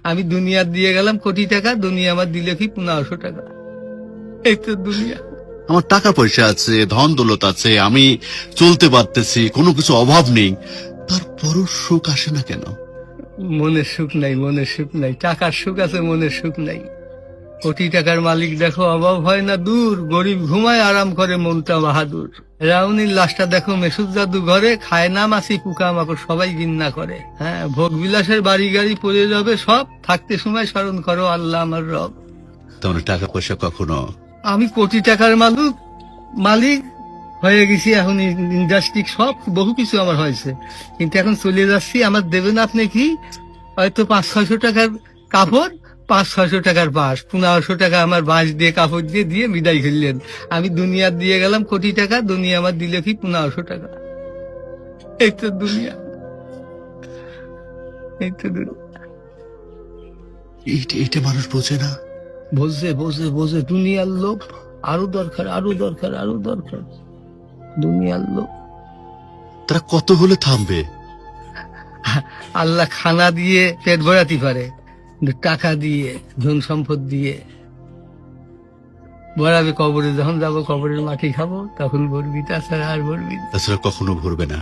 আমি দুনিয়া দিয়ে গেলাম কোটি টাকা, দুনিয়া আমার দিলে কি 1500 টাকা। এই তো দুনিয়া। আমার টাকা পয়সা আছে, ধন দৌলত আছে, আমি চলতে পারতেছি, কোনো কিছু অভাব নেই, তারপরও সুখ আসে না কেন? মনের সুখ নাই, মনের সুখ নাই। টাকার সুখ আছে, মনের সুখ নাই। কোটি টাকার মালিক দেখো অভাব হয় না দূর, গরিব ঘুমায় আরাম করে মনটা বাহাদুর। রাউনির লাশটা দেখো মেসুদ জাদু ঘরে, খায় না মাছি পোকা মাকড় সবাই ঘৃণা করে। হ্যাঁ, ভোগ বিলাসের বাড়ি গাড়ি পড়ে যাবে সব, থাকতে সময় স্মরণ করো আল্লাহ আমার রব। তোমার টাকা পয়সা কখনো আমি কোটি টাকার মালিক হয়ে গেছি, এখন ইন্ডাস্ট্রি সব বহু কিছু আমার হয়েছে, কিন্তু এখন চলে যাচ্ছি। আমার দেবেন আপনি কি হয়তো 500-600 টাকার কাপড়, 500-600 টাকার বাঁশ, 1500 টাকা আমার বাঁশ দিয়ে কাপড় দিয়ে দিয়ে বিদায় করলেন। আমি দুনিয়া দিয়ে গেলাম কোটি টাকা, দুনিয়া আমার দিলে কি 1500 টাকা। এই তো দুনিয়া, এই তো দুনিয়া। এইটা মানুষ বোঝে না। বোঝে বোঝে বোঝে, দুনিয়ার লোভ আরো দরকার, আরো দরকার, আরো দরকার, দুনিয়ার লোভ। তারা কত হলে থামবে? আল্লাহ খানা দিয়ে পেট ভরাতে পারে, কিন্তু টাকা দিয়ে, ধন সম্পদ দিয়ে ভরাবে কবরে। যখন যাবো কবরের মাটি খাবো তখন ভরবি, তাছাড়া আর ভরবি না। তাছাড়া কখনো ভরবে না।